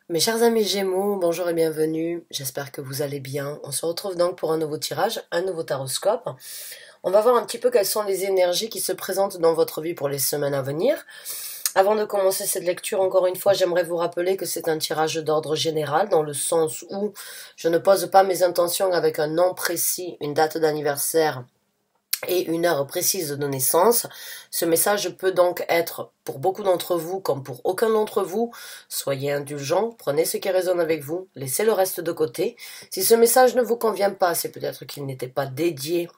Mes chers amis Gémeaux, bonjour et bienvenue, j'espère que vous allez bien. On se retrouve donc pour un nouveau tirage, un nouveau taroscope. On va voir un petit peu quelles sont les énergies qui se présentent dans votre vie pour les semaines à venir. Avant de commencer cette lecture, encore une fois, j'aimerais vous rappeler que c'est un tirage d'ordre général, dans le sens où je ne pose pas mes intentions avec un nom précis, une date d'anniversaire et une heure précise de naissance. Ce message peut donc être pour beaucoup d'entre vous comme pour aucun d'entre vous. Soyez indulgents, prenez ce qui résonne avec vous, laissez le reste de côté. Si ce message ne vous convient pas, c'est peut-être qu'il n'était pas dédié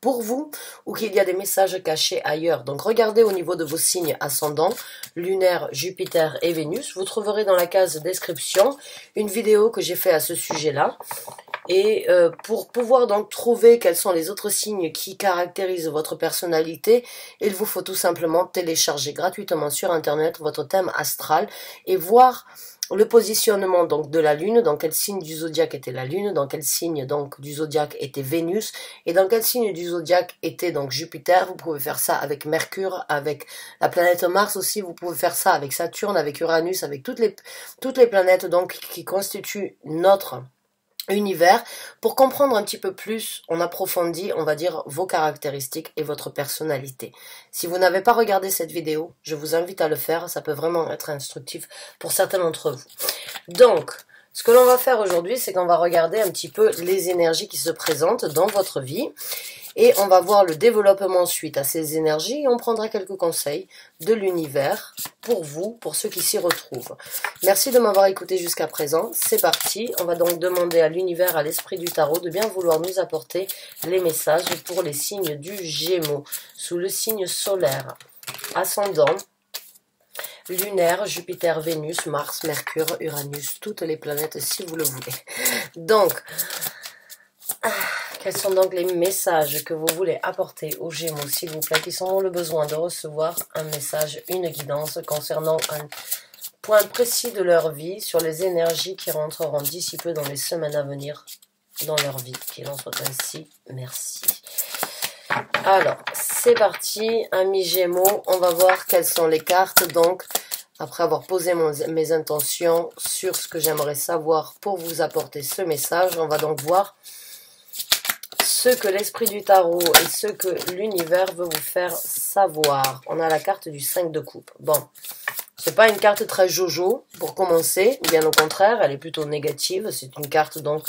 pour vous ou qu'il y a des messages cachés ailleurs. Donc regardez au niveau de vos signes ascendants, lunaire, Jupiter et Vénus. Vous trouverez dans la case description une vidéo que j'ai fait à ce sujet-là. Et pour pouvoir donc trouver quels sont les autres signes qui caractérisent votre personnalité, il vous faut tout simplement télécharger gratuitement sur internet votre thème astral et voir le positionnement donc de la Lune, dans quel signe du zodiaque était la Lune, dans quel signe donc du zodiaque était Vénus, et dans quel signe du zodiaque était donc Jupiter. Vous pouvez faire ça avec Mercure, avec la planète Mars aussi, vous pouvez faire ça avec Saturne, avec Uranus, avec toutes les planètes donc qui constituent notre univers, pour comprendre un petit peu plus, on approfondit, on va dire, vos caractéristiques et votre personnalité. Si vous n'avez pas regardé cette vidéo, je vous invite à le faire, ça peut vraiment être instructif pour certains d'entre vous. Donc, ce que l'on va faire aujourd'hui, c'est qu'on va regarder un petit peu les énergies qui se présentent dans votre vie, et on va voir le développement suite à ces énergies, et on prendra quelques conseils de l'univers pour vous, pour ceux qui s'y retrouvent. Merci de m'avoir écouté jusqu'à présent, c'est parti. On va donc demander à l'univers, à l'esprit du tarot, de bien vouloir nous apporter les messages pour les signes du Gémeaux, sous le signe solaire, ascendant, lunaire, Jupiter, Vénus, Mars, Mercure, Uranus, toutes les planètes si vous le voulez. Donc, quels sont donc les messages que vous voulez apporter aux Gémeaux, s'il vous plaît, qui ont le besoin de recevoir un message, une guidance concernant un point précis de leur vie, sur les énergies qui rentreront d'ici peu dans les semaines à venir dans leur vie. Qu'il en soit ainsi, merci. Alors, c'est parti, amis Gémeaux, on va voir quelles sont les cartes, donc, après avoir posé mes intentions sur ce que j'aimerais savoir pour vous apporter ce message, on va donc voir ce que l'esprit du tarot et ce que l'univers veut vous faire savoir. On a la carte du 5 de coupe. Bon, c'est pas une carte très jojo pour commencer, bien au contraire, elle est plutôt négative. C'est une carte donc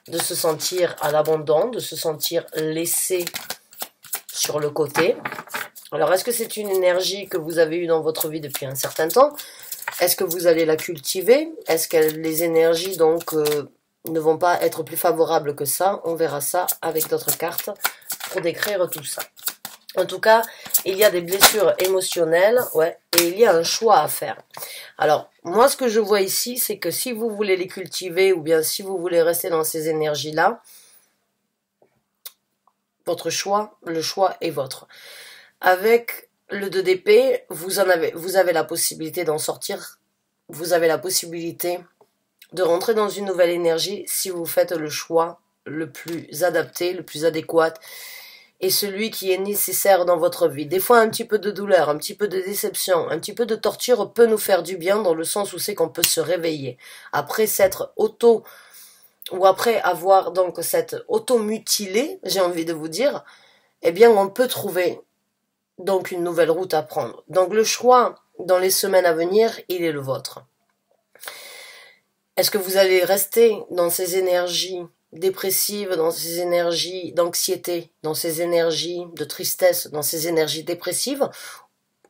de se sentir à l'abandon, de se sentir laissé sur le côté. Alors, est-ce que c'est une énergie que vous avez eue dans votre vie depuis un certain temps? Est-ce que vous allez la cultiver? Est-ce que les énergies donc ne vont pas être plus favorables que ça? On verra ça avec d'autres cartes pour décrire tout ça. En tout cas, il y a des blessures émotionnelles, ouais, et il y a un choix à faire. Alors, moi, ce que je vois ici, c'est que si vous voulez les cultiver, ou bien si vous voulez rester dans ces énergies-là, votre choix, le choix est vôtre. Avec le 2 d'épée, vous avez la possibilité d'en sortir, vous avez la possibilité de rentrer dans une nouvelle énergie si vous faites le choix le plus adapté, le plus adéquat, et celui qui est nécessaire dans votre vie. Des fois, un petit peu de douleur, un petit peu de déception, un petit peu de torture peut nous faire du bien, dans le sens où c'est qu'on peut se réveiller. Après s'être ou après avoir donc cette auto-mutilé, j'ai envie de vous dire, eh bien, on peut trouver donc une nouvelle route à prendre. Donc le choix, dans les semaines à venir, il est le vôtre. Est-ce que vous allez rester dans ces énergies dépressives, dans ces énergies d'anxiété, dans ces énergies de tristesse, dans ces énergies dépressives,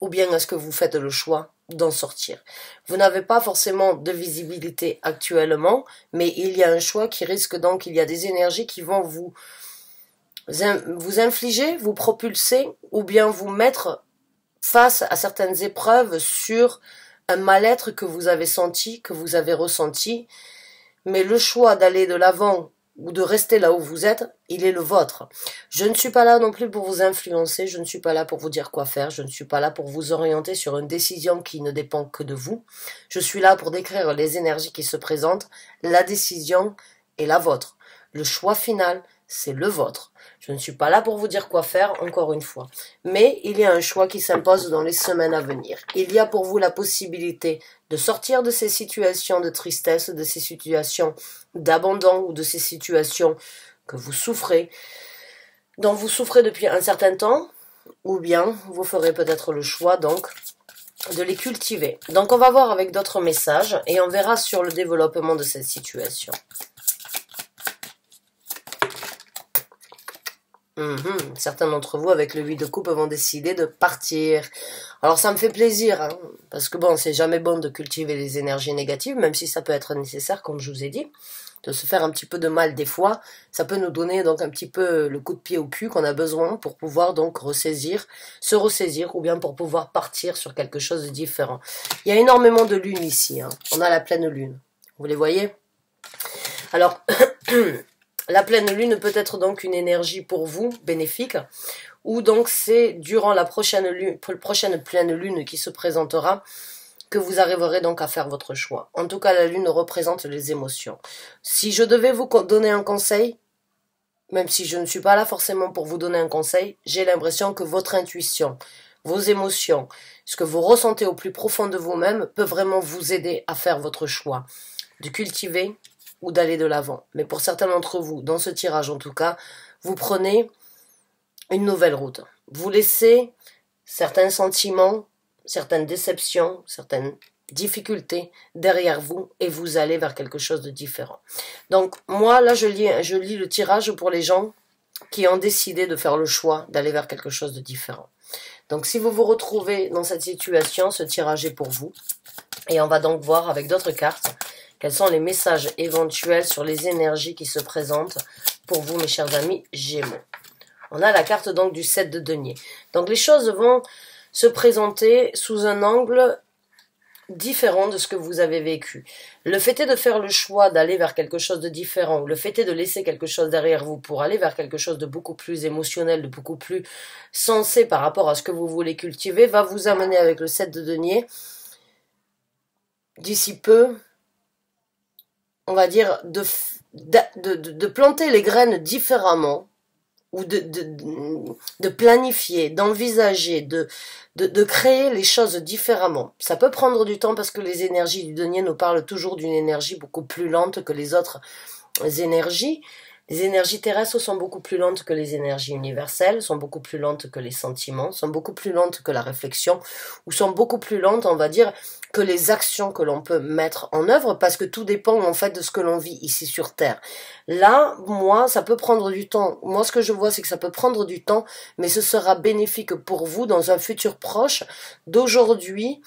ou bien est-ce que vous faites le choix d'en sortir? Vous n'avez pas forcément de visibilité actuellement, mais il y a un choix qui risque donc, il y a des énergies qui vont vous infliger, vous propulser, ou bien vous mettre face à certaines épreuves sur un mal-être que vous avez senti, que vous avez ressenti, mais le choix d'aller de l'avant ou de rester là où vous êtes, il est le vôtre. Je ne suis pas là non plus pour vous influencer, je ne suis pas là pour vous dire quoi faire, je ne suis pas là pour vous orienter sur une décision qui ne dépend que de vous. Je suis là pour décrire les énergies qui se présentent, la décision est la vôtre. Le choix final, c'est le vôtre. Je ne suis pas là pour vous dire quoi faire, encore une fois. Mais il y a un choix qui s'impose dans les semaines à venir. Il y a pour vous la possibilité de sortir de ces situations de tristesse, de ces situations d'abandon ou de ces situations que vous souffrez, dont vous souffrez depuis un certain temps, ou bien vous ferez peut-être le choix donc de les cultiver. Donc on va voir avec d'autres messages et on verra sur le développement de cette situation. Certains d'entre vous, avec le 8 de coupe, vont décider de partir. Alors ça me fait plaisir, hein, parce que bon, c'est jamais bon de cultiver les énergies négatives, même si ça peut être nécessaire, comme je vous ai dit, de se faire un petit peu de mal des fois. Ça peut nous donner donc un petit peu le coup de pied au cul qu'on a besoin pour pouvoir donc se ressaisir, ou bien pour pouvoir partir sur quelque chose de différent. Il y a énormément de lune ici, hein. On a la pleine lune. Vous les voyez? Alors... La pleine lune peut être donc une énergie pour vous, bénéfique, ou donc c'est durant la prochaine pleine lune qui se présentera que vous arriverez donc à faire votre choix. En tout cas, la lune représente les émotions. Si je devais vous donner un conseil, même si je ne suis pas là forcément pour vous donner un conseil, j'ai l'impression que votre intuition, vos émotions, ce que vous ressentez au plus profond de vous-même peut vraiment vous aider à faire votre choix, de cultiver ou d'aller de l'avant. Mais pour certains d'entre vous, dans ce tirage en tout cas, vous prenez une nouvelle route. Vous laissez certains sentiments, certaines déceptions, certaines difficultés derrière vous et vous allez vers quelque chose de différent. Donc moi, là, je lis le tirage pour les gens qui ont décidé de faire le choix d'aller vers quelque chose de différent. Donc si vous vous retrouvez dans cette situation, ce tirage est pour vous. Et on va donc voir avec d'autres cartes quels sont les messages éventuels sur les énergies qui se présentent pour vous, mes chers amis Gémeaux. On a la carte donc du 7 de denier. Donc les choses vont se présenter sous un angle différent de ce que vous avez vécu. Le fait est de faire le choix d'aller vers quelque chose de différent, le fait est de laisser quelque chose derrière vous pour aller vers quelque chose de beaucoup plus émotionnel, de beaucoup plus sensé par rapport à ce que vous voulez cultiver, va vous amener avec le 7 de denier, d'ici peu, on va dire, de planter les graines différemment, ou de planifier, d'envisager, de créer les choses différemment. Ça peut prendre du temps parce que les énergies du denier nous parlent toujours d'une énergie beaucoup plus lente que les autres énergies. Les énergies terrestres sont beaucoup plus lentes que les énergies universelles, sont beaucoup plus lentes que les sentiments, sont beaucoup plus lentes que la réflexion, ou sont beaucoup plus lentes, on va dire, que les actions que l'on peut mettre en œuvre, parce que tout dépend en fait de ce que l'on vit ici sur Terre. Là, moi, ça peut prendre du temps. Moi, ce que je vois, c'est que ça peut prendre du temps, mais ce sera bénéfique pour vous dans un futur proche d'aujourd'hui,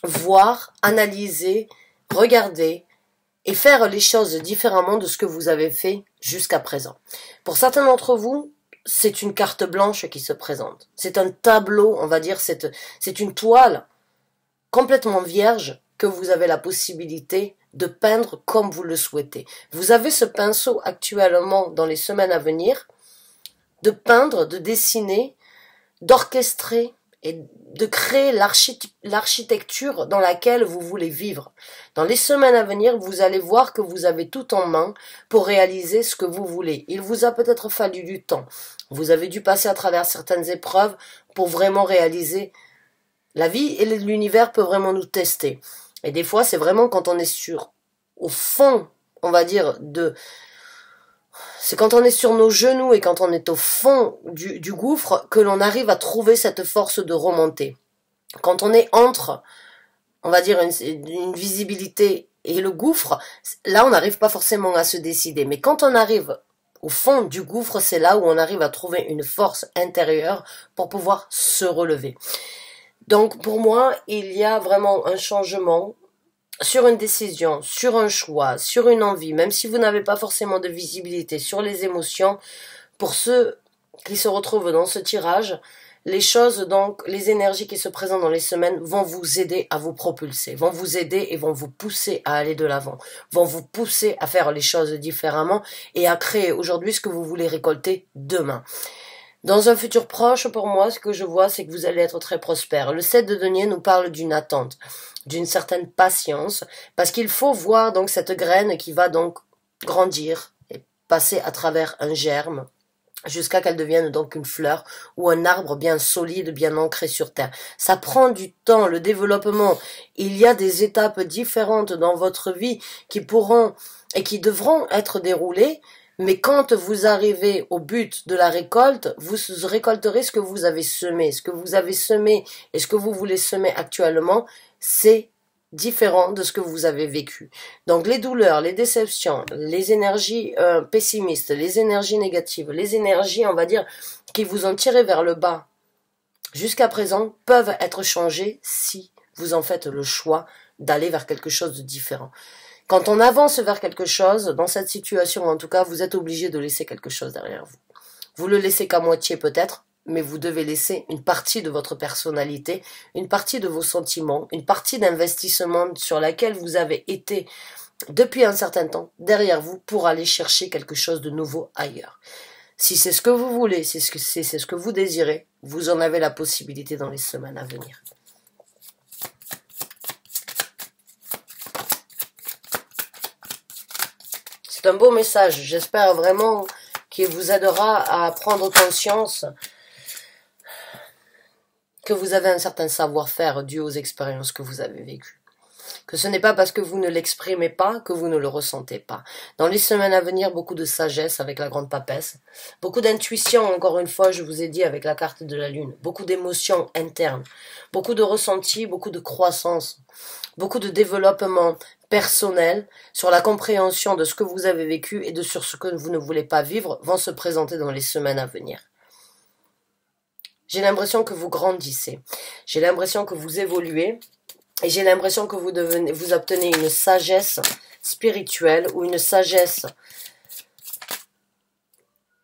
voir, analyser, regarder, et faire les choses différemment de ce que vous avez fait jusqu'à présent. Pour certains d'entre vous, c'est une carte blanche qui se présente. C'est un tableau, on va dire, c'est une toile complètement vierge que vous avez la possibilité de peindre comme vous le souhaitez. Vous avez ce pinceau actuellement dans les semaines à venir, de peindre, de dessiner, d'orchestrer, et de créer l'architecture dans laquelle vous voulez vivre. Dans les semaines à venir, vous allez voir que vous avez tout en main pour réaliser ce que vous voulez. Il vous a peut-être fallu du temps. Vous avez dû passer à travers certaines épreuves pour vraiment réaliser. La vie et l'univers peuvent vraiment nous tester. Et des fois, c'est vraiment quand on est au fond, on va dire, c'est quand on est sur nos genoux et quand on est au fond du gouffre que l'on arrive à trouver cette force de remonter. Quand on est entre, on va dire, une visibilité et le gouffre, là on n'arrive pas forcément à se décider. Mais quand on arrive au fond du gouffre, c'est là où on arrive à trouver une force intérieure pour pouvoir se relever. Donc pour moi, il y a vraiment un changement sur une décision, sur un choix, sur une envie, même si vous n'avez pas forcément de visibilité sur les émotions, pour ceux qui se retrouvent dans ce tirage, les choses, donc, les énergies qui se présentent dans les semaines vont vous aider à vous propulser, vont vous aider et vont vous pousser à aller de l'avant, vont vous pousser à faire les choses différemment et à créer aujourd'hui ce que vous voulez récolter demain. Dans un futur proche, pour moi, ce que je vois, c'est que vous allez être très prospère. Le 7 de denier nous parle d'une attente, d'une certaine patience, parce qu'il faut voir donc cette graine qui va donc grandir, et passer à travers un germe, jusqu'à qu'elle devienne donc une fleur ou un arbre bien solide, bien ancré sur terre. Ça prend du temps, le développement. Il y a des étapes différentes dans votre vie qui pourront et qui devront être déroulées, mais quand vous arrivez au but de la récolte, vous récolterez ce que vous avez semé. Ce que vous avez semé et ce que vous voulez semer actuellement, c'est différent de ce que vous avez vécu. Donc les douleurs, les déceptions, les énergies pessimistes, les énergies négatives, les énergies, on va dire, qui vous ont tiré vers le bas jusqu'à présent peuvent être changées si vous en faites le choix d'aller vers quelque chose de différent. Quand on avance vers quelque chose, dans cette situation en tout cas, vous êtes obligé de laisser quelque chose derrière vous. Vous le laissez qu'à moitié peut-être, mais vous devez laisser une partie de votre personnalité, une partie de vos sentiments, une partie d'investissement sur laquelle vous avez été depuis un certain temps derrière vous pour aller chercher quelque chose de nouveau ailleurs. Si c'est ce que vous voulez, c'est ce que vous désirez, vous en avez la possibilité dans les semaines à venir. C'est un beau message, j'espère vraiment qu'il vous aidera à prendre conscience que vous avez un certain savoir-faire dû aux expériences que vous avez vécues. Que ce n'est pas parce que vous ne l'exprimez pas que vous ne le ressentez pas. Dans les semaines à venir, beaucoup de sagesse avec la grande papesse, beaucoup d'intuition, encore une fois, je vous ai dit, avec la carte de la lune, beaucoup d'émotions internes, beaucoup de ressentis, beaucoup de croissance, beaucoup de développement personnel sur la compréhension de ce que vous avez vécu et de sur ce que vous ne voulez pas vivre vont se présenter dans les semaines à venir. J'ai l'impression que vous grandissez, j'ai l'impression que vous évoluez et j'ai l'impression que vous obtenez une sagesse spirituelle ou une sagesse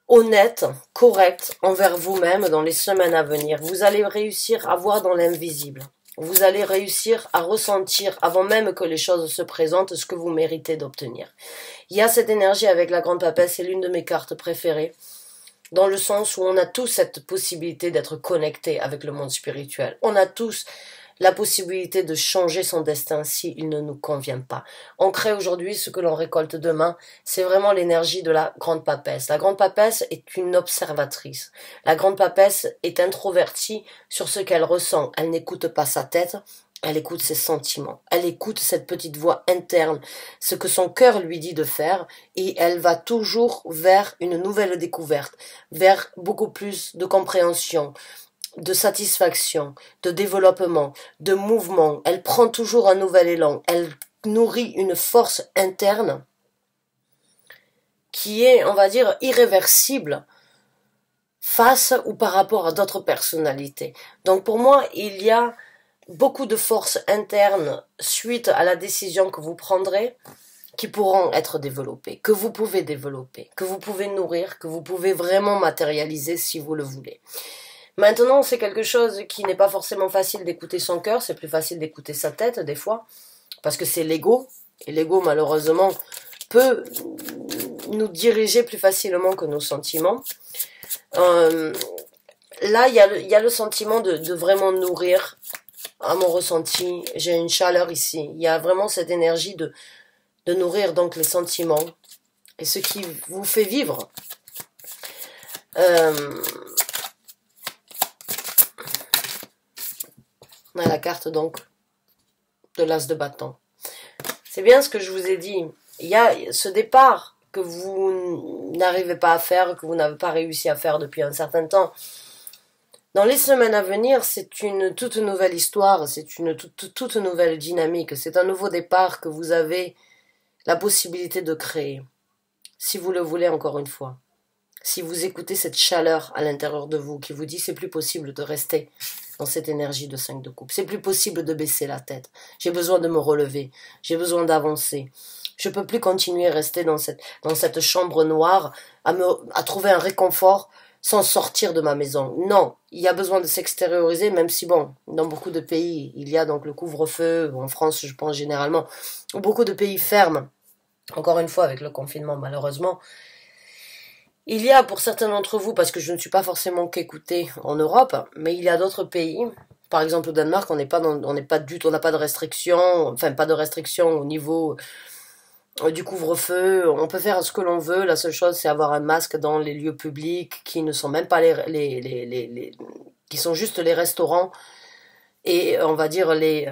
honnête, correcte envers vous-même dans les semaines à venir. Vous allez réussir à voir dans l'invisible. Vous allez réussir à ressentir, avant même que les choses se présentent, ce que vous méritez d'obtenir. Il y a cette énergie avec la grande papesse, c'est l'une de mes cartes préférées, dans le sens où on a tous cette possibilité d'être connecté avec le monde spirituel. On a tous la possibilité de changer son destin s'il ne nous convient pas. On crée aujourd'hui ce que l'on récolte demain, c'est vraiment l'énergie de la grande papesse. La grande papesse est une observatrice. La grande papesse est introvertie sur ce qu'elle ressent. Elle n'écoute pas sa tête, elle écoute ses sentiments. Elle écoute cette petite voix interne, ce que son cœur lui dit de faire, et elle va toujours vers une nouvelle découverte, vers beaucoup plus de compréhension, de satisfaction, de développement, de mouvement. Elle prend toujours un nouvel élan. Elle nourrit une force interne qui est, on va dire, irréversible face ou par rapport à d'autres personnalités. Donc pour moi, il y a beaucoup de forces internes suite à la décision que vous prendrez qui pourront être développées, que vous pouvez développer, que vous pouvez nourrir, que vous pouvez vraiment matérialiser si vous le voulez. Maintenant, c'est quelque chose qui n'est pas forcément facile d'écouter son cœur, c'est plus facile d'écouter sa tête des fois, parce que c'est l'ego, et l'ego malheureusement peut nous diriger plus facilement que nos sentiments. Là, il y a le sentiment de vraiment nourrir, à mon ressenti, j'ai une chaleur ici, il y a vraiment cette énergie de nourrir donc les sentiments, et ce qui vous fait vivre. On a la carte donc de l'as de bâton. C'est bien ce que je vous ai dit. Il y a ce départ que vous n'arrivez pas à faire, que vous n'avez pas réussi à faire depuis un certain temps. Dans les semaines à venir, c'est une toute nouvelle histoire, c'est une toute nouvelle dynamique. C'est un nouveau départ que vous avez la possibilité de créer. Si vous le voulez encore une fois. Si vous écoutez cette chaleur à l'intérieur de vous qui vous dit c'est plus possible de rester dans cette énergie de 5 de coupe. C'est plus possible de baisser la tête. J'ai besoin de me relever. J'ai besoin d'avancer. Je peux plus continuer à rester dans cette chambre noire à trouver un réconfort sans sortir de ma maison. Non, il y a besoin de s'extérioriser, même si bon, dans beaucoup de pays, il y a donc le couvre-feu, en France je pense généralement, où beaucoup de pays ferment, encore une fois avec le confinement malheureusement. Il y a pour certains d'entre vous, parce que je ne suis pas forcément qu'écoutée en Europe, mais il y a d'autres pays, par exemple au Danemark, on n'a pas de restrictions, enfin pas de restrictions au niveau du couvre-feu, on peut faire ce que l'on veut, la seule chose c'est avoir un masque dans les lieux publics qui ne sont même pas qui sont juste les restaurants et on va dire les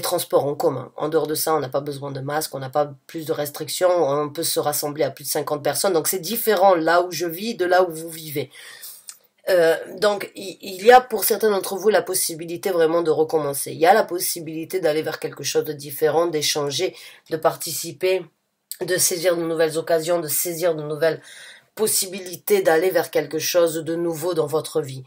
transports en commun. En dehors de ça, on n'a pas besoin de masque, on n'a pas plus de restrictions, on peut se rassembler à plus de 50 personnes, donc c'est différent là où je vis de là où vous vivez. Donc il y a pour certains d'entre vous la possibilité vraiment de recommencer. Il y a la possibilité d'aller vers quelque chose de différent, d'échanger, de participer, de saisir de nouvelles occasions, de saisir de nouvelles possibilités d'aller vers quelque chose de nouveau dans votre vie.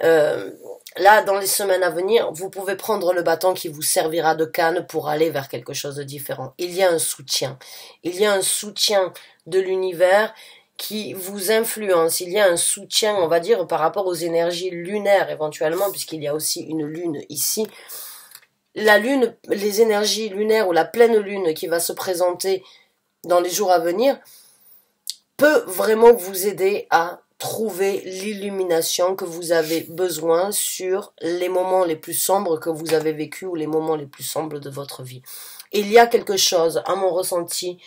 Là, dans les semaines à venir, vous pouvez prendre le bâton qui vous servira de canne pour aller vers quelque chose de différent. Il y a un soutien. Il y a un soutien de l'univers qui vous influence. Il y a un soutien, on va dire, par rapport aux énergies lunaires éventuellement, puisqu'il y a aussi une lune ici. La lune, les énergies lunaires ou la pleine lune qui va se présenter dans les jours à venir peut vraiment vous aider à trouver l'illumination que vous avez besoin sur les moments les plus sombres que vous avez vécus ou les moments les plus sombres de votre vie. Il y a quelque chose, à mon ressenti,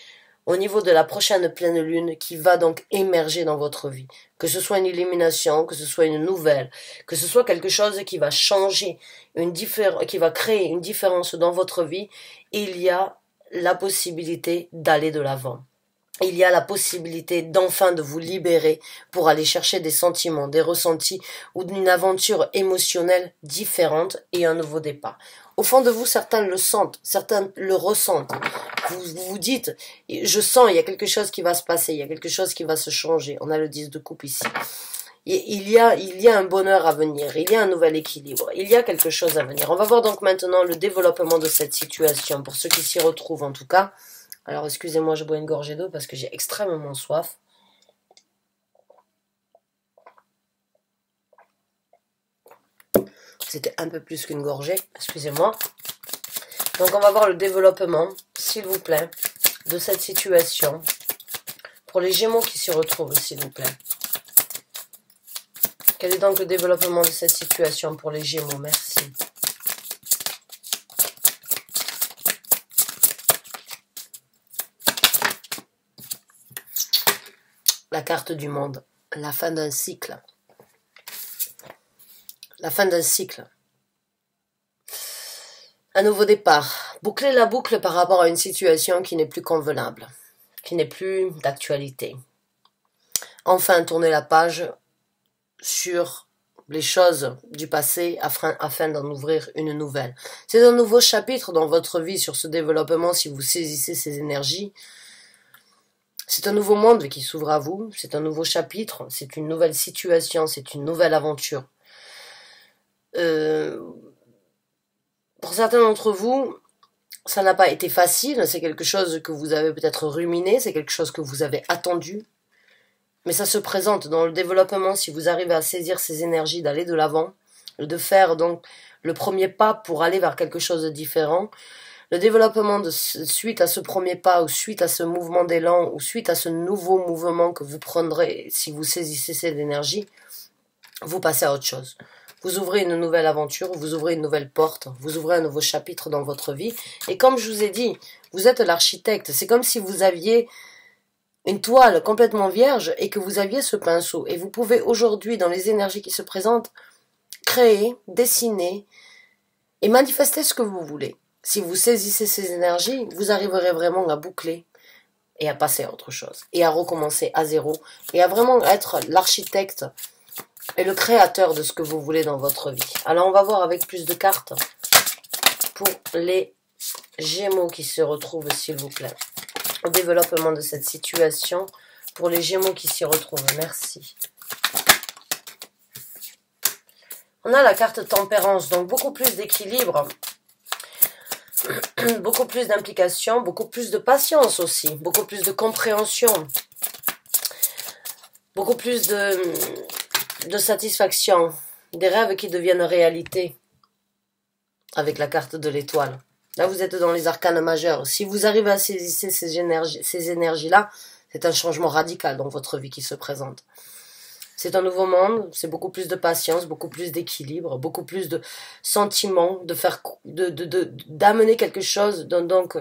au niveau de la prochaine pleine lune qui va donc émerger dans votre vie. Que ce soit une illumination, que ce soit une nouvelle, que ce soit quelque chose qui va changer, qui va créer une différence dans votre vie, il y a la possibilité d'aller de l'avant. Il y a la possibilité d'enfin de vous libérer pour aller chercher des sentiments, des ressentis ou d'une aventure émotionnelle différente et un nouveau départ. Au fond de vous, certains le sentent, certains le ressentent. Vous vous dites, je sens, il y a quelque chose qui va se passer, il y a quelque chose qui va se changer. On a le 10 de coupe ici. Il y a un bonheur à venir, il y a un nouvel équilibre, il y a quelque chose à venir. On va voir donc maintenant le développement de cette situation, pour ceux qui s'y retrouvent en tout cas. Alors, excusez-moi, je bois une gorgée d'eau parce que j'ai extrêmement soif. C'était un peu plus qu'une gorgée, excusez-moi. Donc, on va voir le développement, s'il vous plaît, de cette situation. Pour les Gémeaux qui s'y retrouvent, s'il vous plaît. Quel est donc le développement de cette situation pour les Gémeaux? Merci. La carte du monde, la fin d'un cycle. La fin d'un cycle. Un nouveau départ. Boucler la boucle par rapport à une situation qui n'est plus convenable, qui n'est plus d'actualité. Enfin, tourner la page sur les choses du passé afin d'en ouvrir une nouvelle. C'est un nouveau chapitre dans votre vie sur ce développement si vous saisissez ces énergies. C'est un nouveau monde qui s'ouvre à vous, c'est un nouveau chapitre, c'est une nouvelle situation, c'est une nouvelle aventure. Pour certains d'entre vous, ça n'a pas été facile, c'est quelque chose que vous avez peut-être ruminé, c'est quelque chose que vous avez attendu, mais ça se présente dans le développement si vous arrivez à saisir ces énergies, d'aller de l'avant, de faire donc le premier pas pour aller vers quelque chose de différent. Le développement suite à ce premier pas ou suite à ce mouvement d'élan ou suite à ce nouveau mouvement que vous prendrez si vous saisissez cette énergie, vous passez à autre chose. Vous ouvrez une nouvelle aventure, vous ouvrez une nouvelle porte, vous ouvrez un nouveau chapitre dans votre vie. Et comme je vous ai dit, vous êtes l'architecte. C'est comme si vous aviez une toile complètement vierge et que vous aviez ce pinceau. Et vous pouvez aujourd'hui, dans les énergies qui se présentent, créer, dessiner et manifester ce que vous voulez. Si vous saisissez ces énergies, vous arriverez vraiment à boucler et à passer à autre chose. Et à recommencer à zéro. Et à vraiment être l'architecte et le créateur de ce que vous voulez dans votre vie. Alors on va voir avec plus de cartes pour les Gémeaux qui se retrouvent, s'il vous plaît. Au développement de cette situation pour les Gémeaux qui s'y retrouvent. Merci. On a la carte tempérance, donc beaucoup plus d'équilibre, beaucoup plus d'implication, beaucoup plus de patience aussi, beaucoup plus de compréhension, beaucoup plus de satisfaction, des rêves qui deviennent réalité avec la carte de l'étoile. Là, vous êtes dans les arcanes majeurs. Si vous arrivez à saisir ces énergies-là, c'est un changement radical dans votre vie qui se présente. C'est un nouveau monde, c'est beaucoup plus de patience, beaucoup plus d'équilibre, beaucoup plus de sentiments, d'amener quelque chose, donc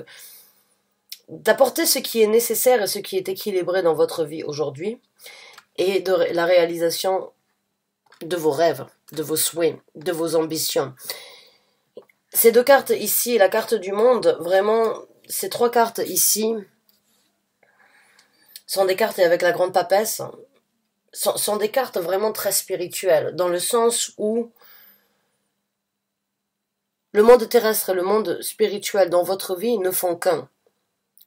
d'apporter ce qui est nécessaire et ce qui est équilibré dans votre vie aujourd'hui et de la réalisation de vos rêves, de vos souhaits, de vos ambitions. Ces deux cartes ici, la carte du monde, vraiment, ces trois cartes ici sont des cartes avec la grande papesse, sont des cartes vraiment très spirituelles, dans le sens où le monde terrestre et le monde spirituel dans votre vie ne font qu'un.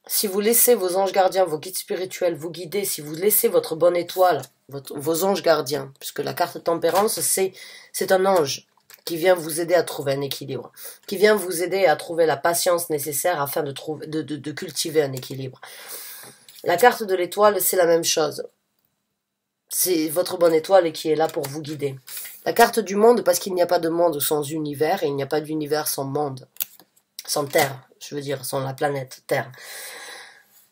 Si vous laissez vos anges gardiens, vos guides spirituels vous guider, si vous laissez votre bonne étoile, vos anges gardiens, puisque la carte tempérance, c'est un ange qui vient vous aider à trouver un équilibre, qui vient vous aider à trouver la patience nécessaire afin de cultiver un équilibre. La carte de l'étoile, c'est la même chose. C'est votre bonne étoile qui est là pour vous guider. La carte du monde, parce qu'il n'y a pas de monde sans univers, et il n'y a pas d'univers sans monde, sans Terre, je veux dire, sans la planète Terre.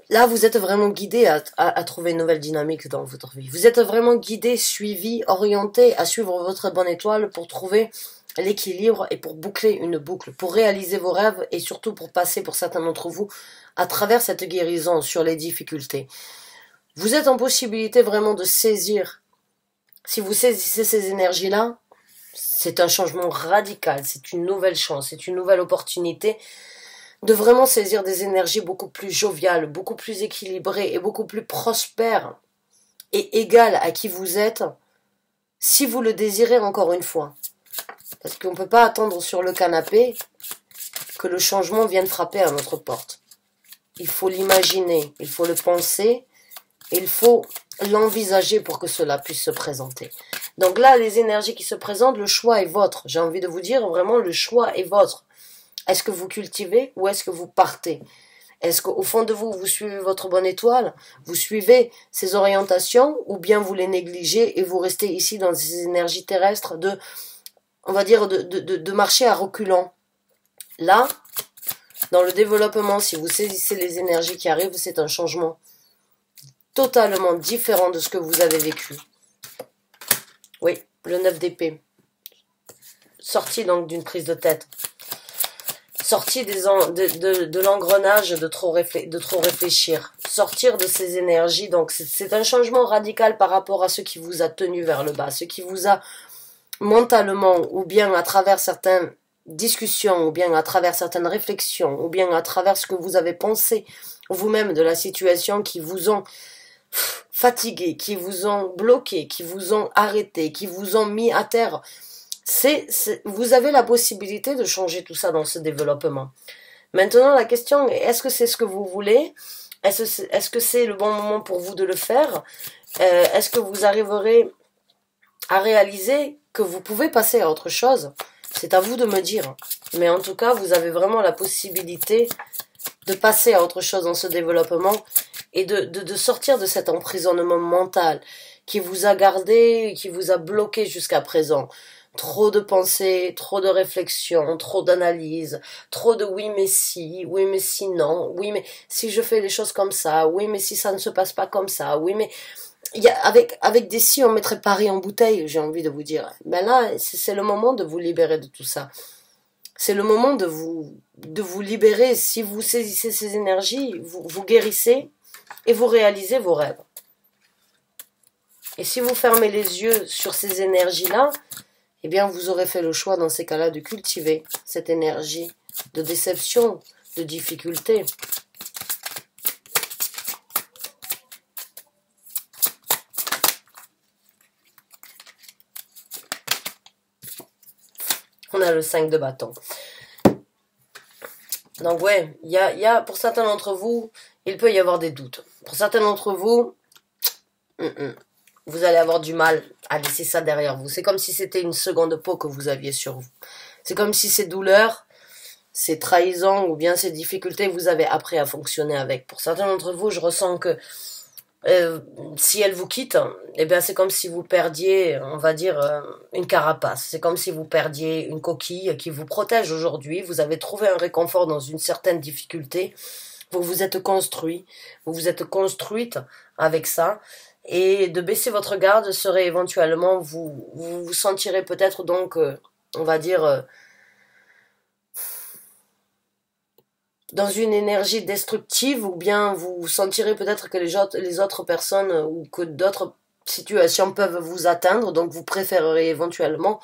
Là, vous êtes vraiment guidé à trouver une nouvelle dynamique dans votre vie. Vous êtes vraiment guidé, suivi, orienté à suivre votre bonne étoile pour trouver l'équilibre et pour boucler une boucle, pour réaliser vos rêves et surtout pour passer, pour certains d'entre vous, à travers cette guérison sur les difficultés. Vous êtes en possibilité vraiment de saisir. Si vous saisissez ces énergies-là, c'est un changement radical, c'est une nouvelle chance, c'est une nouvelle opportunité de vraiment saisir des énergies beaucoup plus joviales, beaucoup plus équilibrées et beaucoup plus prospères et égales à qui vous êtes, si vous le désirez encore une fois. Parce qu'on ne peut pas attendre sur le canapé que le changement vienne frapper à notre porte. Il faut l'imaginer, il faut le penser, il faut l'envisager pour que cela puisse se présenter. Donc là, les énergies qui se présentent, le choix est vôtre. J'ai envie de vous dire, vraiment, le choix est vôtre. Est-ce que vous cultivez ou est-ce que vous partez? Est-ce qu'au fond de vous, vous suivez votre bonne étoile? Vous suivez ces orientations ou bien vous les négligez et vous restez ici dans ces énergies terrestres on va dire, de marcher à reculons? Là, dans le développement, si vous saisissez les énergies qui arrivent, c'est un changement totalement différent de ce que vous avez vécu. Oui, le 9 d'épée. Sorti donc d'une prise de tête. Sorti de l'engrenage de trop réfléchir. Sortir de ces énergies. Donc c'est un changement radical par rapport à ce qui vous a tenu vers le bas. Ce qui vous a mentalement, ou bien à travers certaines discussions, ou bien à travers certaines réflexions, ou bien à travers ce que vous avez pensé vous-même de la situation qui vous ont fatigué, qui vous ont bloqué, qui vous ont arrêté, qui vous ont mis à terre. Vous avez la possibilité de changer tout ça dans ce développement. Maintenant, la question est, est-ce que c'est ce que vous voulez? Est-ce que c'est le bon moment pour vous de le faire? Est-ce que vous arriverez à réaliser que vous pouvez passer à autre chose? C'est à vous de me dire. Mais en tout cas, vous avez vraiment la possibilité de passer à autre chose dans ce développement et de sortir de cet emprisonnement mental qui vous a gardé, qui vous a bloqué jusqu'à présent. Trop de pensées, trop de réflexions, trop d'analyses, trop de oui mais si non, oui mais si je fais les choses comme ça, oui mais si ça ne se passe pas comme ça, oui mais... Avec des si on mettrait Paris en bouteille, j'ai envie de vous dire. Ben là, c'est le moment de vous libérer de tout ça. C'est le moment de vous libérer. Si vous saisissez ces énergies, vous guérissez et vous réalisez vos rêves. Et si vous fermez les yeux sur ces énergies-là, eh bien vous aurez fait le choix dans ces cas-là de cultiver cette énergie de déception, de difficulté. On a le 5 de bâton. Donc ouais, il y a pour certains d'entre vous, il peut y avoir des doutes. Pour certains d'entre vous, vous allez avoir du mal à laisser ça derrière vous. C'est comme si c'était une seconde peau que vous aviez sur vous. C'est comme si ces douleurs, ces trahisons ou bien ces difficultés, vous avez appris à fonctionner avec. Pour certains d'entre vous, je ressens que si elle vous quitte, eh bien c'est comme si vous perdiez, on va dire, une carapace. C'est comme si vous perdiez une coquille qui vous protège aujourd'hui. Vous avez trouvé un réconfort dans une certaine difficulté. Vous vous êtes construit, vous vous êtes construite avec ça. Et de baisser votre garde serait éventuellement, vous sentirez peut-être donc, on va dire, dans une énergie destructive, ou bien vous sentirez peut-être que les autres personnes ou que d'autres situations peuvent vous atteindre, donc vous préférerez éventuellement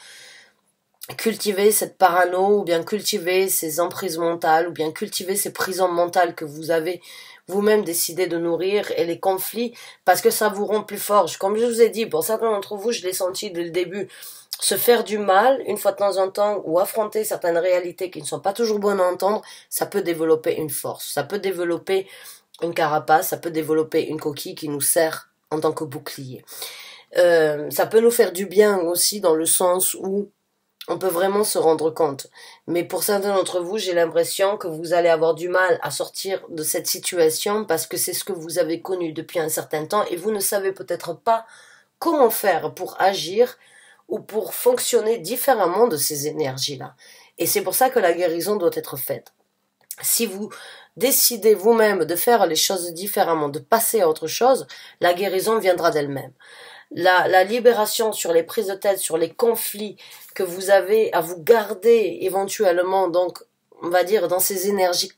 cultiver cette parano, ou bien cultiver ces emprises mentales, ou bien cultiver ces prisons mentales que vous avez vous-même décidé de nourrir, et les conflits, parce que ça vous rend plus fort. Comme je vous ai dit, pour certains d'entre vous, je l'ai senti dès le début, se faire du mal, une fois de temps en temps, ou affronter certaines réalités qui ne sont pas toujours bonnes à entendre, ça peut développer une force, ça peut développer une carapace, ça peut développer une coquille qui nous sert en tant que bouclier. Ça peut nous faire du bien aussi, dans le sens où on peut vraiment se rendre compte. Mais pour certains d'entre vous, j'ai l'impression que vous allez avoir du mal à sortir de cette situation parce que c'est ce que vous avez connu depuis un certain temps et vous ne savez peut-être pas comment faire pour agir ou pour fonctionner différemment de ces énergies-là. Et c'est pour ça que la guérison doit être faite. Si vous décidez vous-même de faire les choses différemment, de passer à autre chose, la guérison viendra d'elle-même. La libération sur les prises de tête, sur les conflits que vous avez à vous garder éventuellement, donc on va dire dans ces énergies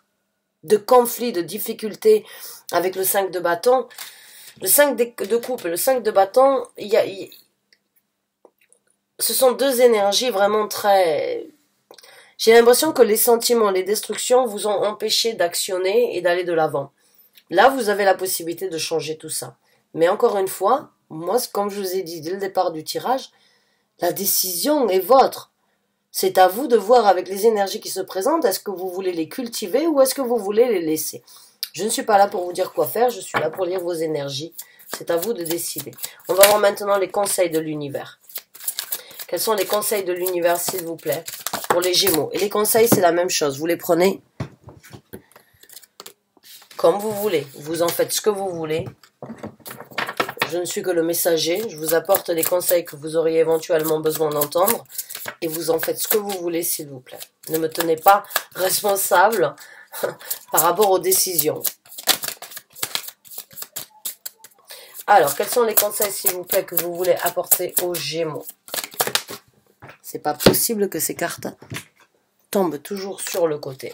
de conflit, de difficulté avec le 5 de bâton, le 5 de coupe et le 5 de bâton, ce sont deux énergies vraiment très... J'ai l'impression que les sentiments, les destructions vous ont empêché d'actionner et d'aller de l'avant. Là, vous avez la possibilité de changer tout ça. Mais encore une fois, moi, comme je vous ai dit dès le départ du tirage, la décision est votre. C'est à vous de voir avec les énergies qui se présentent, est-ce que vous voulez les cultiver ou est-ce que vous voulez les laisser. Je ne suis pas là pour vous dire quoi faire, je suis là pour lire vos énergies. C'est à vous de décider. On va voir maintenant les conseils de l'univers. Quels sont les conseils de l'univers, s'il vous plaît, pour les Gémeaux? Et les conseils, c'est la même chose. Vous les prenez comme vous voulez. Vous en faites ce que vous voulez. Je ne suis que le messager. Je vous apporte les conseils que vous auriez éventuellement besoin d'entendre. Et vous en faites ce que vous voulez, s'il vous plaît. Ne me tenez pas responsable par rapport aux décisions. Alors, quels sont les conseils, s'il vous plaît, que vous voulez apporter aux Gémeaux? C'est pas possible que ces cartes tombent toujours sur le côté.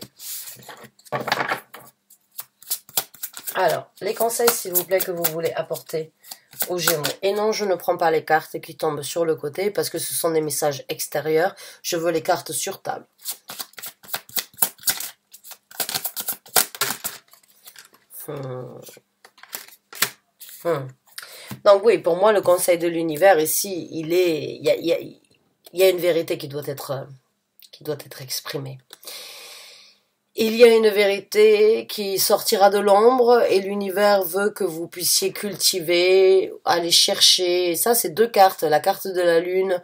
Alors, les conseils, s'il vous plaît, que vous voulez apporter aux Gémeaux. Et non, je ne prends pas les cartes qui tombent sur le côté parce que ce sont des messages extérieurs. Je veux les cartes sur table. Donc oui, pour moi, le conseil de l'univers ici, il y a une vérité qui doit être exprimée. Il y a une vérité qui sortira de l'ombre et l'univers veut que vous puissiez cultiver, aller chercher. Et ça, c'est deux cartes. La carte de la lune,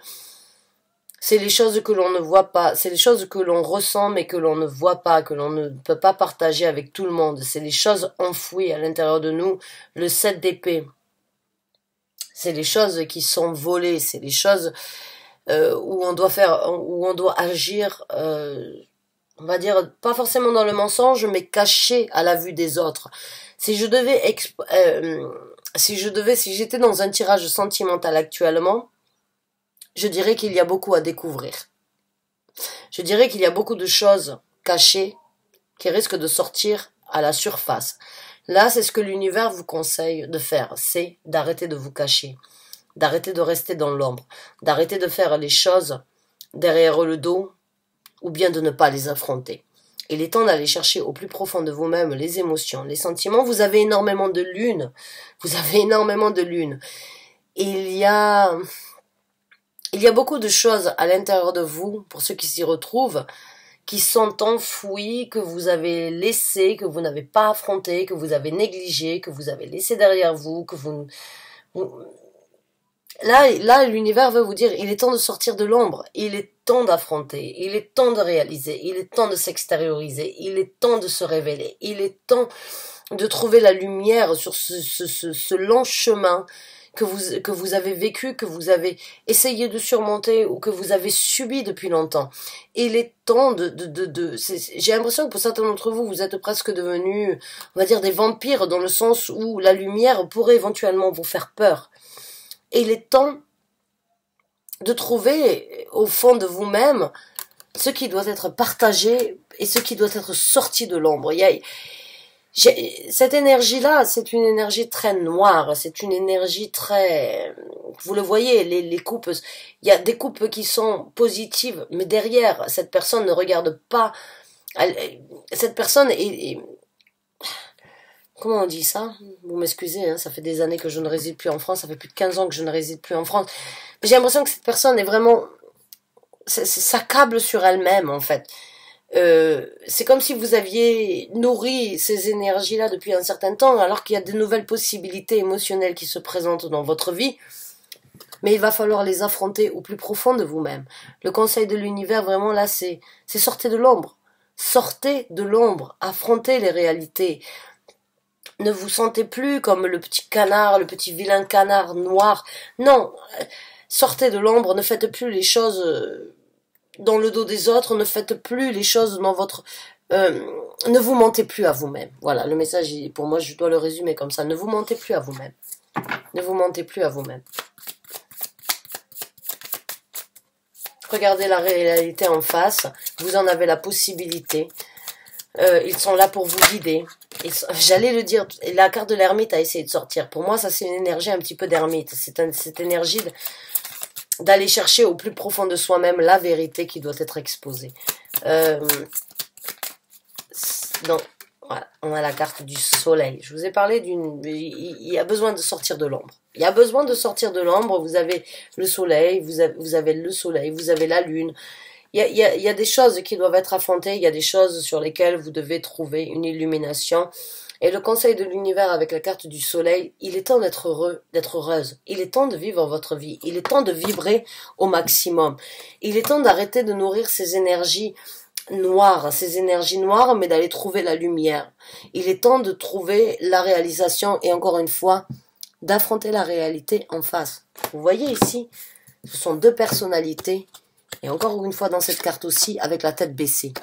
c'est les choses que l'on ne voit pas. C'est les choses que l'on ressent mais que l'on ne voit pas, que l'on ne peut pas partager avec tout le monde. C'est les choses enfouies à l'intérieur de nous. Le 7 d'épée, c'est les choses qui sont volées. C'est les choses où on doit agir... on va dire, pas forcément dans le mensonge, mais caché à la vue des autres. Si j'étais dans un tirage sentimental actuellement, je dirais qu'il y a beaucoup à découvrir. Je dirais qu'il y a beaucoup de choses cachées qui risquent de sortir à la surface. Là, c'est ce que l'univers vous conseille de faire, c'est d'arrêter de vous cacher, d'arrêter de rester dans l'ombre, d'arrêter de faire les choses derrière le dos, ou bien de ne pas les affronter. Il est temps d'aller chercher au plus profond de vous-même les émotions, les sentiments. Vous avez énormément de lune. Vous avez énormément de lune. Il y a beaucoup de choses à l'intérieur de vous, pour ceux qui s'y retrouvent, qui sont enfouies, que vous avez laissées, que vous n'avez pas affrontées, que vous avez négligées, que vous avez laissées derrière vous, que vous... Là, l'univers veut vous dire, il est temps de sortir de l'ombre, il est temps d'affronter, il est temps de réaliser, il est temps de s'extérioriser, il est temps de se révéler, il est temps de trouver la lumière sur ce long chemin que vous avez vécu, que vous avez essayé de surmonter ou que vous avez subi depuis longtemps. Il est temps j'ai l'impression que pour certains d'entre vous, vous êtes presque devenus, on va dire, des vampires dans le sens où la lumière pourrait éventuellement vous faire peur. Et il est temps de trouver au fond de vous-même ce qui doit être partagé et ce qui doit être sorti de l'ombre. Cette énergie-là, c'est une énergie très noire, c'est une énergie très... Vous le voyez, les coupes, il y a des coupes qui sont positives, mais derrière, cette personne ne regarde pas... cette personne est... Comment on dit ça? Vous m'excusez, hein, ça fait des années que je ne réside plus en France, ça fait plus de 15 ans que je ne réside plus en France. J'ai l'impression que cette personne est vraiment... ça câble sur elle-même, en fait. C'est comme si vous aviez nourri ces énergies-là depuis un certain temps, alors qu'il y a de nouvelles possibilités émotionnelles qui se présentent dans votre vie, mais il va falloir les affronter au plus profond de vous-même. Le conseil de l'univers, vraiment là, c'est sortez de l'ombre. Sortez de l'ombre, affrontez les réalités. Ne vous sentez plus comme le petit canard, le petit vilain canard noir. Non, sortez de l'ombre, ne faites plus les choses... dans le dos des autres, ne faites plus les choses dans votre... ne vous mentez plus à vous-même. Voilà, le message, pour moi, je dois le résumer comme ça. Ne vous mentez plus à vous-même. Ne vous mentez plus à vous-même. Regardez la réalité en face. Vous en avez la possibilité. Ils sont là pour vous guider. J'allais le dire, la carte de l'ermite a essayé de sortir. Pour moi, ça, c'est une énergie un petit peu d'ermite. C'est cette énergie... d'aller chercher au plus profond de soi-même la vérité qui doit être exposée. Donc, voilà, on a la carte du soleil. Je vous ai parlé d'une... Il y a besoin de sortir de l'ombre. Il y a besoin de sortir de l'ombre. Vous avez le soleil, vous avez le soleil, vous avez la lune. Il y a des choses qui doivent être affrontées. Il y a des choses sur lesquelles vous devez trouver une illumination. Et le conseil de l'univers avec la carte du soleil, il est temps d'être heureux, d'être heureuse. Il est temps de vivre votre vie. Il est temps de vibrer au maximum. Il est temps d'arrêter de nourrir ces énergies noires, mais d'aller trouver la lumière. Il est temps de trouver la réalisation et encore une fois, d'affronter la réalité en face. Vous voyez ici, ce sont deux personnalités et encore une fois dans cette carte aussi avec la tête baissée.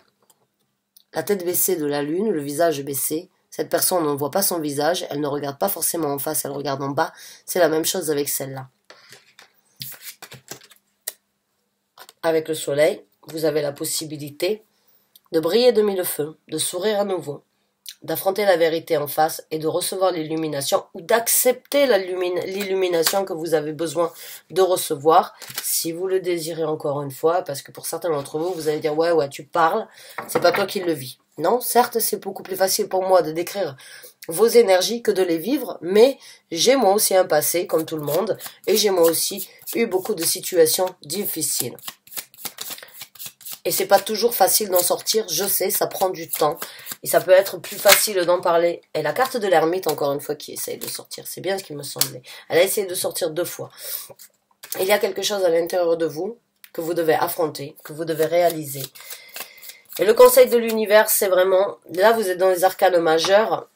La tête baissée de la lune, le visage baissé. Cette personne, on ne voit pas son visage, elle ne regarde pas forcément en face, elle regarde en bas. C'est la même chose avec celle-là. Avec le soleil, vous avez la possibilité de briller de mille feux, de sourire à nouveau, d'affronter la vérité en face et de recevoir l'illumination ou d'accepter l'illumination que vous avez besoin de recevoir, si vous le désirez encore une fois, parce que pour certains d'entre vous, vous allez dire « ouais, tu parles, c'est pas toi qui le vis ». Non, certes, c'est beaucoup plus facile pour moi de décrire vos énergies que de les vivre, mais j'ai moi aussi un passé, comme tout le monde, et j'ai moi aussi eu beaucoup de situations difficiles. Et c'est pas toujours facile d'en sortir, je sais, ça prend du temps, et ça peut être plus facile d'en parler. Et la carte de l'ermite, encore une fois, qui essaye de sortir, c'est bien ce qu'il me semblait. Elle a essayé de sortir 2 fois. Il y a quelque chose à l'intérieur de vous que vous devez affronter, que vous devez réaliser. Et le conseil de l'univers, c'est vraiment... Là, vous êtes dans les arcanes majeurs.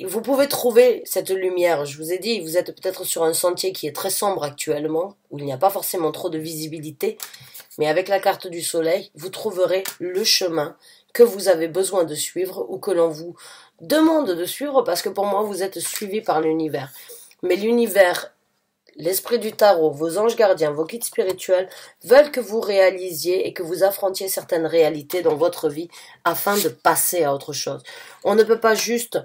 Vous pouvez trouver cette lumière. Je vous ai dit, vous êtes peut-être sur un sentier qui est très sombre actuellement, où il n'y a pas forcément trop de visibilité. Mais avec la carte du soleil, vous trouverez le chemin que vous avez besoin de suivre ou que l'on vous demande de suivre, parce que pour moi, vous êtes suivi par l'univers. Mais l'univers... L'esprit du tarot, vos anges gardiens, vos guides spirituels veulent que vous réalisiez et que vous affrontiez certaines réalités dans votre vie afin de passer à autre chose. On ne peut pas juste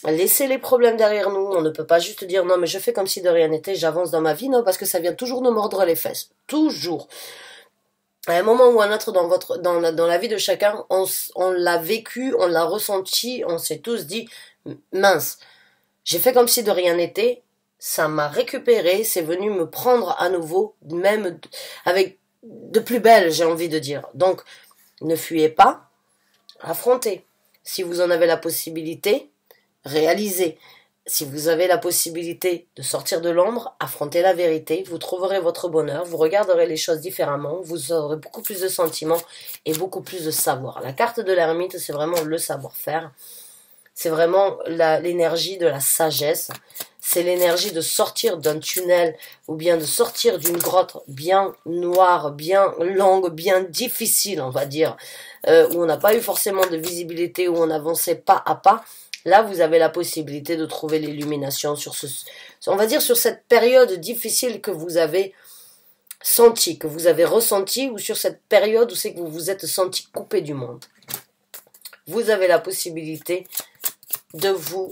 laisser les problèmes derrière nous, on ne peut pas juste dire non mais je fais comme si de rien n'était, j'avance dans ma vie, non parce que ça vient toujours nous mordre les fesses, toujours. À un moment ou à un autre dans la vie de chacun, on l'a vécu, on l'a ressenti, on s'est tous dit mince, j'ai fait comme si de rien n'était. Ça m'a récupéré, c'est venu me prendre à nouveau, même avec de plus belle, j'ai envie de dire. Donc, ne fuyez pas, affrontez. Si vous en avez la possibilité, réalisez. Si vous avez la possibilité de sortir de l'ombre, affrontez la vérité, vous trouverez votre bonheur, vous regarderez les choses différemment, vous aurez beaucoup plus de sentiments et beaucoup plus de savoir. La carte de l'ermite, c'est vraiment le savoir-faire. C'est vraiment l'énergie de la sagesse. C'est l'énergie de sortir d'un tunnel ou bien de sortir d'une grotte bien noire, bien longue, bien difficile, on va dire, où on n'a pas eu forcément de visibilité, où on avançait pas à pas. Là, vous avez la possibilité de trouver l'illumination sur on va dire sur cette période difficile que vous avez senti, que vous avez ressenti, ou sur cette période où c'est que vous vous êtes senti coupé du monde. Vous avez la possibilité de vous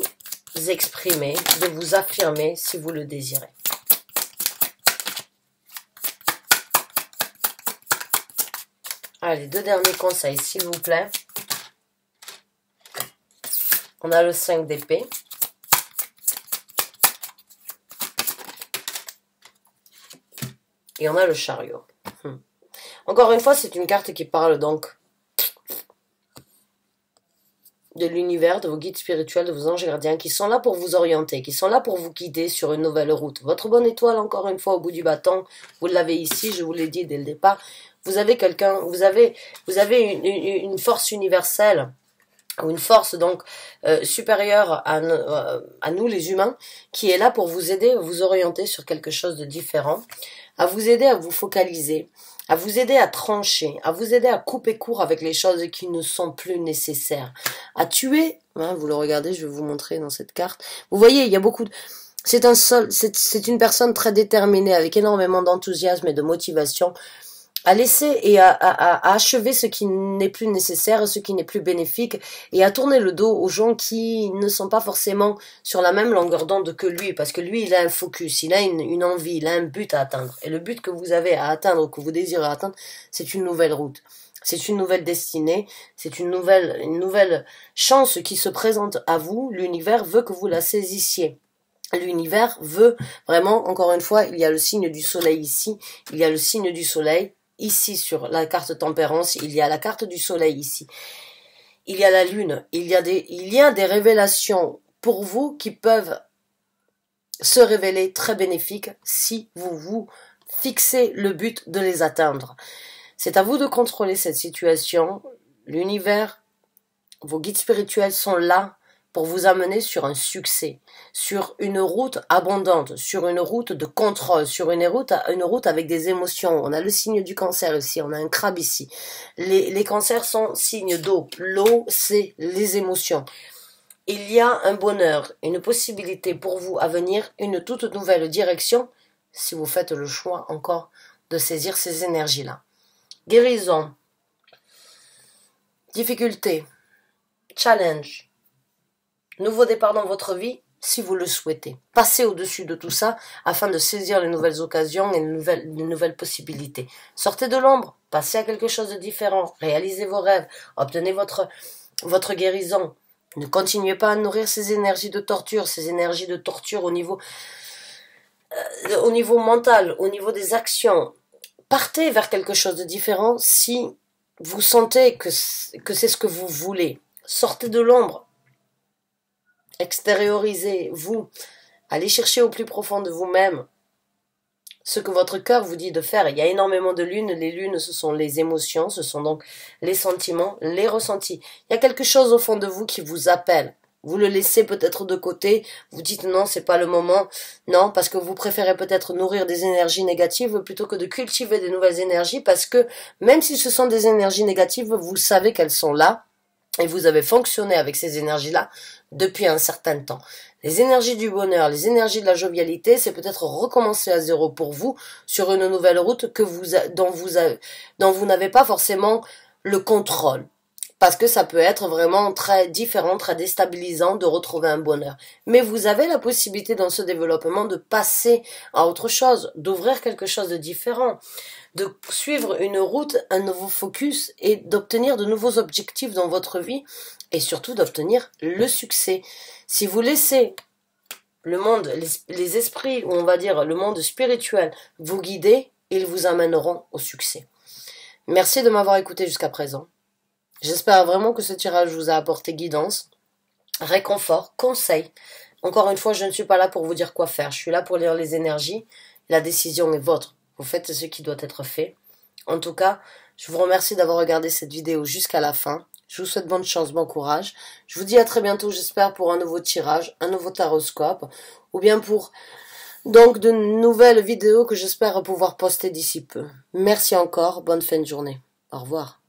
exprimer, de vous affirmer si vous le désirez. Allez, 2 derniers conseils, s'il vous plaît. On a le 5 d'épée. Et on a le chariot. Encore une fois, c'est une carte qui parle donc de l'univers, de vos guides spirituels, de vos anges gardiens, qui sont là pour vous orienter, qui sont là pour vous guider sur une nouvelle route. Votre bonne étoile, encore une fois, au bout du bâton, vous l'avez ici, je vous l'ai dit dès le départ. Vous avez quelqu'un, vous avez une force universelle, ou une force donc supérieure à nous les humains, qui est là pour vous aider, vous orienter sur quelque chose de différent, à vous aider à vous focaliser, à vous aider à trancher, à vous aider à couper court avec les choses qui ne sont plus nécessaires, à tuer, hein, vous le regardez, je vais vous montrer dans cette carte, vous voyez, il y a beaucoup de... C'est une personne très déterminée, avec énormément d'enthousiasme et de motivation, à laisser et à achever ce qui n'est plus nécessaire, ce qui n'est plus bénéfique, et à tourner le dos aux gens qui ne sont pas forcément sur la même longueur d'onde que lui, parce que lui, il a un focus, il a une envie, il a un but à atteindre. Et le but que vous avez à atteindre, que vous désirez atteindre, c'est une nouvelle route. C'est une nouvelle destinée, c'est une nouvelle chance qui se présente à vous. L'univers veut que vous la saisissiez. L'univers veut vraiment, encore une fois, il y a le signe du soleil ici, il y a le signe du soleil. Ici, sur la carte tempérance, il y a la carte du soleil ici. Il y a la lune. Il y a des révélations pour vous qui peuvent se révéler très bénéfiques si vous vous fixez le but de les atteindre. C'est à vous de contrôler cette situation. L'univers, vos guides spirituels sont là pour vous amener sur un succès, sur une route abondante, sur une route de contrôle, sur une route avec des émotions. On a le signe du cancer ici, on a un crabe ici. Les cancers sont signes d'eau. L'eau, c'est les émotions. Il y a un bonheur, une possibilité pour vous à venir, une toute nouvelle direction, si vous faites le choix encore de saisir ces énergies-là. Guérison, difficulté, challenge, nouveau départ dans votre vie, si vous le souhaitez. Passez au-dessus de tout ça afin de saisir les nouvelles occasions et les nouvelles possibilités. Sortez de l'ombre, passez à quelque chose de différent, réalisez vos rêves, obtenez votre guérison. Ne continuez pas à nourrir ces énergies de torture au niveau mental, au niveau des actions. Partez vers quelque chose de différent si vous sentez que c'est ce que vous voulez. Sortez de l'ombre. Extériorisez-vous, allez chercher au plus profond de vous-même ce que votre cœur vous dit de faire. Il y a énormément de lunes, les lunes ce sont les émotions, ce sont donc les sentiments, les ressentis. Il y a quelque chose au fond de vous qui vous appelle. Vous le laissez peut-être de côté, vous dites non, c'est pas le moment, non, parce que vous préférez peut-être nourrir des énergies négatives plutôt que de cultiver des nouvelles énergies, parce que même si ce sont des énergies négatives, vous savez qu'elles sont là, et vous avez fonctionné avec ces énergies-là depuis un certain temps. Les énergies du bonheur, les énergies de la jovialité, c'est peut-être recommencer à zéro pour vous sur une nouvelle route dont vous n'avez pas forcément le contrôle. Parce que ça peut être vraiment très différent, très déstabilisant de retrouver un bonheur. Mais vous avez la possibilité dans ce développement de passer à autre chose, d'ouvrir quelque chose de différent, de suivre une route, un nouveau focus et d'obtenir de nouveaux objectifs dans votre vie et surtout d'obtenir le succès. Si vous laissez le monde, les esprits, ou on va dire le monde spirituel vous guider, ils vous amèneront au succès. Merci de m'avoir écouté jusqu'à présent. J'espère vraiment que ce tirage vous a apporté guidance, réconfort, conseil. Encore une fois, je ne suis pas là pour vous dire quoi faire. Je suis là pour lire les énergies. La décision est vôtre. Vous faites ce qui doit être fait. En tout cas, je vous remercie d'avoir regardé cette vidéo jusqu'à la fin. Je vous souhaite bonne chance, bon courage. Je vous dis à très bientôt, j'espère, pour un nouveau tirage, un nouveau taroscope, ou bien pour donc de nouvelles vidéos que j'espère pouvoir poster d'ici peu. Merci encore, bonne fin de journée. Au revoir.